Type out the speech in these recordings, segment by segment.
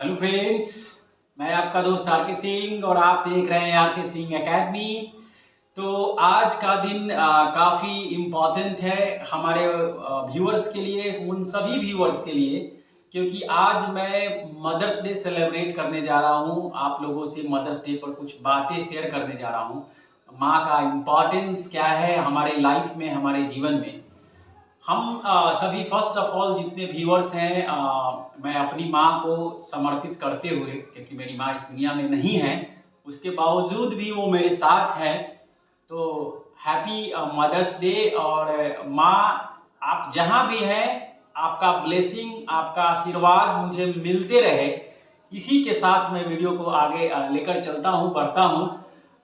Hello friends, मैं आपका दोस्त आर के सिंह और आप देख रहे हैं आर के सिंह एकेडमी। तो आज का दिन काफ़ी इम्पॉर्टेंट है हमारे व्यूअर्स के लिए, उन सभी व्यूअर्स के लिए, क्योंकि आज मैं मदर्स डे सेलिब्रेट करने जा रहा हूँ। आप लोगों से मदर्स डे पर कुछ बातें शेयर करने जा रहा हूँ। माँ का इम्पॉर्टेंस क्या है हमारे लाइफ में, हमारे जीवन में। हम सभी फर्स्ट ऑफ ऑल जितने व्यूअर्स हैं, मैं अपनी माँ को समर्पित करते हुए, क्योंकि मेरी माँ इस दुनिया में नहीं है, उसके बावजूद भी वो मेरे साथ है। तो हैप्पी मदर्स डे। और माँ, आप जहाँ भी हैं, आपका ब्लेसिंग, आपका आशीर्वाद मुझे मिलते रहे। इसी के साथ मैं वीडियो को आगे लेकर चलता हूँ, बढ़ता हूँ।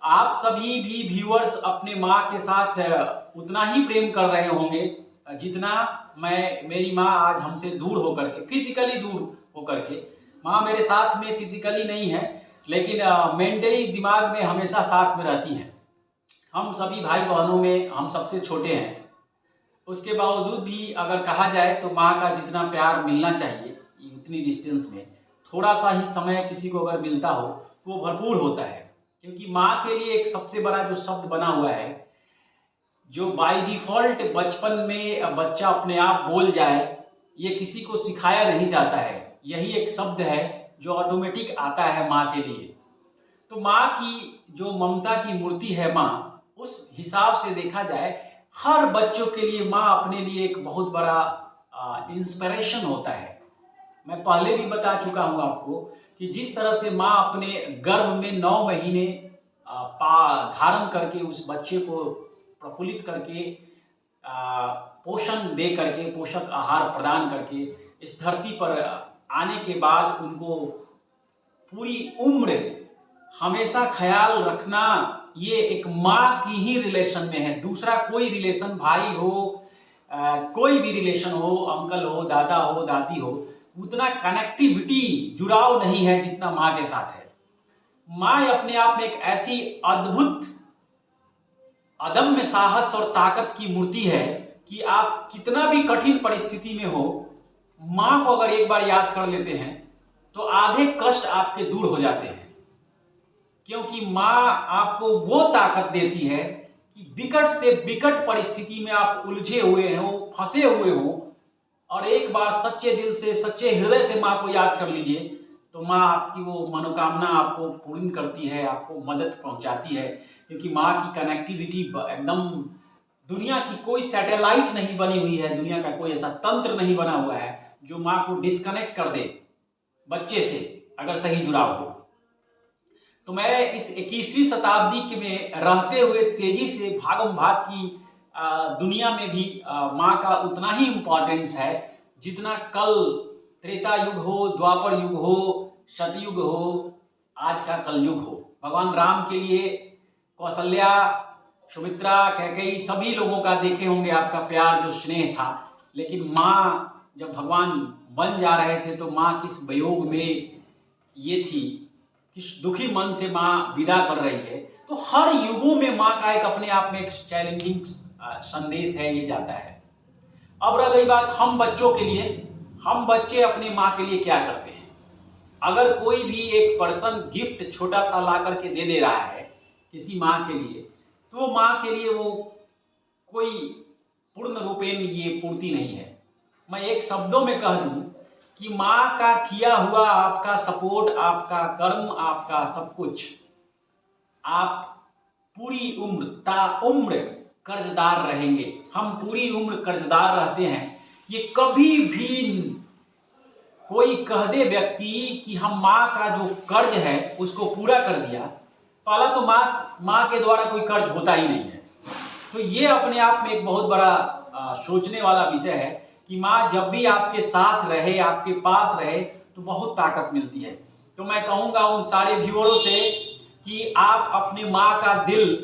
आप सभी भी व्यूअर्स अपने माँ के साथ उतना ही प्रेम कर रहे होंगे जितना मेरी माँ आज हमसे दूर होकर के, फिजिकली दूर होकर के। माँ मेरे साथ में फिजिकली नहीं है, लेकिन मेंटली, दिमाग में हमेशा साथ में रहती हैं। हम सभी भाई बहनों में हम सबसे छोटे हैं। उसके बावजूद भी अगर कहा जाए तो माँ का जितना प्यार मिलना चाहिए उतनी डिस्टेंस में, थोड़ा सा ही समय किसी को अगर मिलता हो तो वो भरपूर होता है। क्योंकि माँ के लिए एक सबसे बड़ा जो शब्द बना हुआ है, जो बाय डिफॉल्ट बचपन में बच्चा अपने आप बोल जाए, ये किसी को सिखाया नहीं जाता है। यही एक शब्द है जो ऑटोमेटिक आता है माँ के लिए। तो माँ की जो ममता की मूर्ति है माँ, उस हिसाब से देखा जाए हर बच्चों के लिए माँ अपने लिए एक बहुत बड़ा इंस्पिरेशन होता है। मैं पहले भी बता चुका हूँ आपको कि जिस तरह से माँ अपने गर्भ में 9 महीने धारण करके उस बच्चे को प्रफुल्लित करके, पोषण दे करके, पोषक आहार प्रदान करके इस धरती पर आने के बाद उनको पूरी उम्र हमेशा ख्याल रखना, ये एक माँ की ही रिलेशन में है। दूसरा कोई रिलेशन, भाई हो, कोई भी रिलेशन हो, अंकल हो, दादा हो, दादी हो, उतना कनेक्टिविटी, जुड़ाव नहीं है जितना माँ के साथ है। माँ अपने आप में एक ऐसी अद्भुत, अदम्य साहस और ताकत की मूर्ति है कि आप कितना भी कठिन परिस्थिति में हो, माँ को अगर एक बार याद कर लेते हैं तो आधे कष्ट आपके दूर हो जाते हैं। क्योंकि माँ आपको वो ताकत देती है कि विकट से विकट परिस्थिति में आप उलझे हुए हो, फंसे हुए हो, और एक बार सच्चे दिल से, सच्चे हृदय से माँ को याद कर लीजिए, तो माँ आपकी वो मनोकामना आपको पूर्ण करती है, आपको मदद पहुंचाती है। क्योंकि माँ की कनेक्टिविटी एकदम, दुनिया की कोई सैटेलाइट नहीं बनी हुई है, दुनिया का कोई ऐसा तंत्र नहीं बना हुआ है जो माँ को डिस्कनेक्ट कर दे बच्चे से, अगर सही जुड़ाव हो। तो मैं इस 21वीं शताब्दी के में रहते हुए तेजी से भागम भाग की दुनिया में भी माँ का उतना ही इम्पोर्टेंस है जितना कल त्रेता युग हो, द्वापर युग हो, सतयुग हो, आज का कलयुग हो। भगवान राम के लिए कौशल्या, सुमित्रा, कैकेयी, सभी लोगों का देखे होंगे आपका प्यार, जो स्नेह था। लेकिन माँ जब भगवान बन जा रहे थे तो माँ किस वियोग में ये थी, किस दुखी मन से माँ विदा कर रही है। तो हर युगों में माँ का एक अपने आप में एक चैलेंजिंग संदेश है, ये जाता है। अब रह गई बात हम बच्चों के लिए, हम बच्चे अपनी माँ के लिए क्या करते हैं। अगर कोई भी एक पर्सन गिफ्ट छोटा सा ला करके दे रहा है किसी माँ के लिए, तो वो माँ के लिए वो कोई पूर्ण रूपेण ये पूर्ति नहीं है। मैं एक शब्दों में कह दूं कि माँ का किया हुआ आपका सपोर्ट, आपका कर्म, आपका सब कुछ, आप पूरी उम्र ताउम्र कर्जदार रहेंगे। हम पूरी उम्र कर्जदार रहते हैं। ये कभी भी कोई कह दे व्यक्ति कि हम माँ का जो कर्ज है उसको पूरा कर दिया, पहला तो माँ के द्वारा कोई कर्ज होता ही नहीं है। तो ये अपने आप में एक बहुत बड़ा सोचने वाला विषय है कि माँ जब भी आपके साथ रहे, आपके पास रहे, तो बहुत ताकत मिलती है। तो मैं कहूँगा उन सारे व्यूअरों से कि आप अपने माँ का दिल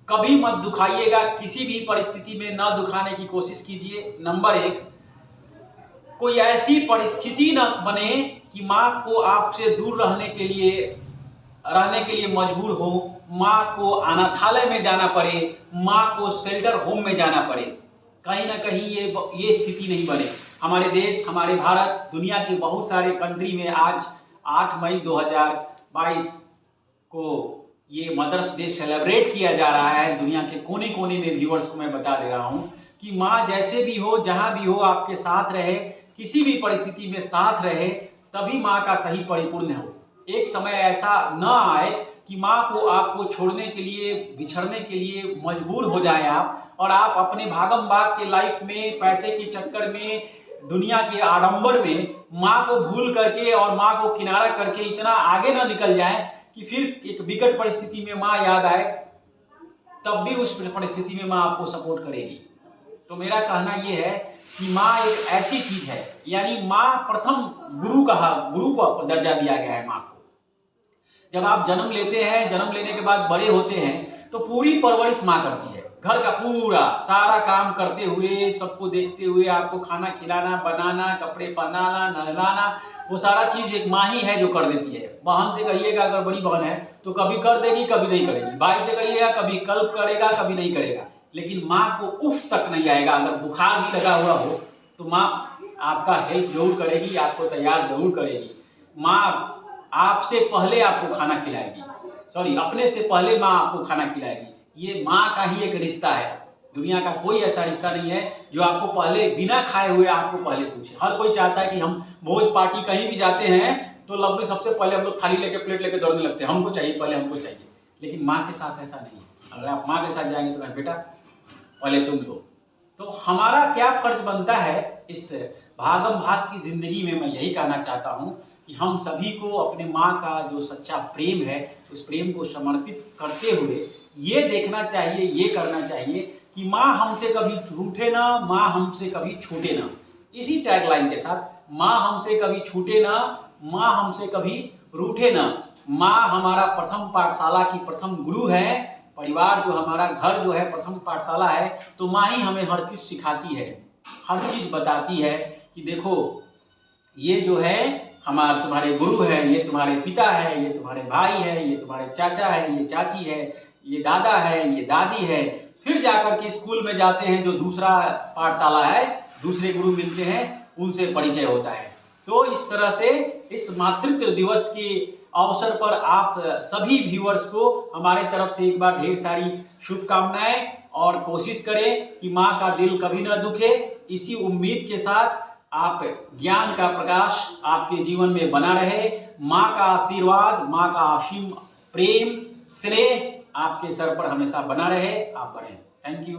कभी मत दुखाइएगा, किसी भी परिस्थिति में न दुखाने की कोशिश कीजिए। नंबर 1, कोई ऐसी परिस्थिति न बने कि माँ को आपसे दूर रहने के लिए मजबूर हो, माँ को अनाथालय में जाना पड़े, माँ को शेल्टर होम में जाना पड़े। कहीं ना कहीं ये स्थिति नहीं बने। हमारे देश, हमारे भारत, दुनिया के बहुत सारे कंट्री में आज 8 मई 2022 को ये मदर्स डे सेलिब्रेट किया जा रहा है। दुनिया के कोने कोने में व्यूअर्स को मैं बता दे रहा हूँ कि माँ जैसे भी हो, जहाँ भी हो, आपके साथ रहे, किसी भी परिस्थिति में साथ रहे, तभी माँ का सही परिपूर्ण हो। एक समय ऐसा न आए कि माँ को आपको छोड़ने के लिए, बिछड़ने के लिए मजबूर हो जाए आप, और आप अपने भागम भाग के लाइफ में, पैसे के चक्कर में, दुनिया के आडंबर में माँ को भूल करके और माँ को किनारा करके इतना आगे ना निकल जाए कि फिर एक विकट परिस्थिति में माँ याद आए, तब भी उस परिस्थिति में माँ आपको सपोर्ट करेगी। तो मेरा कहना यह है कि माँ एक ऐसी चीज है, यानी माँ प्रथम गुरु को दर्जा दिया गया है माँ को। जब आप जन्म लेते हैं, जन्म लेने के बाद बड़े होते हैं, तो पूरी परवरिश माँ करती है। घर का पूरा सारा काम करते हुए, सबको देखते हुए, आपको खाना खिलाना, बनाना, कपड़े पहनाना, नहलाना, वो सारा चीज एक माँ ही है जो कर देती है। बहन से कहिएगा, अगर बड़ी बहन है तो कभी कर देगी, कभी नहीं करेगी। भाई से कहिएगा, कभी कल करेगा, कभी नहीं करेगा। लेकिन माँ को उफ तक नहीं आएगा। अगर बुखार भी लगा हुआ हो तो माँ आपका हेल्प जरूर करेगी, आपको तैयार जरूर करेगी। माँ आपसे पहले आपको खाना खिलाएगी, अपने से पहले माँ आपको खाना खिलाएगी। ये माँ का ही एक रिश्ता है। दुनिया का कोई ऐसा रिश्ता नहीं है जो आपको पहले बिना खाए हुए आपको पहले पूछे। हर कोई चाहता है कि हम भोज पार्टी कहीं भी जाते हैं तो लगभग सबसे पहले हम लोग थाली लेके, प्लेट लेके दौड़ने लगते हैं, हमको चाहिए, पहले हमको चाहिए। लेकिन माँ के साथ ऐसा नहीं है। अगर आप माँ के साथ जाएंगे तो कहें बेटा पहले तुम लो। तो हमारा क्या फर्ज बनता है इस भागम भाग की जिंदगी में, मैं यही कहना चाहता हूँ कि हम सभी को अपने माँ का जो सच्चा प्रेम है, उस प्रेम को समर्पित करते हुए ये देखना चाहिए, ये करना चाहिए कि माँ हमसे कभी रूठे ना, माँ हमसे कभी छूटे ना। इसी टैगलाइन के साथ, माँ हमसे कभी छूटे ना, माँ हमसे कभी रूठे ना। माँ हमारा प्रथम पाठशाला की प्रथम गुरु है। परिवार जो हमारा घर जो है प्रथम पाठशाला है। तो माँ ही हमें हर चीज सिखाती है, हर चीज बताती है कि देखो ये जो है हमारे तुम्हारे गुरु है, ये तुम्हारे पिता है, ये तुम्हारे भाई है, ये तुम्हारे चाचा है, ये चाची है, ये दादा है, ये दादी है। फिर जाकर के स्कूल में जाते हैं, जो दूसरा पाठशाला है, दूसरे गुरु मिलते हैं, उनसे परिचय होता है। तो इस तरह से इस मातृत्व दिवस के अवसर पर आप सभी व्यूअर्स को हमारे तरफ से एक बार ढेर सारी शुभकामनाएं, और कोशिश करें कि माँ का दिल कभी न दुखे। इसी उम्मीद के साथ आप ज्ञान का प्रकाश आपके जीवन में बना रहे। माँ का आशीर्वाद, माँ का असीम प्रेम, स्नेह आपके सर पर हमेशा बना रहे। आप बढ़ें। Thank you.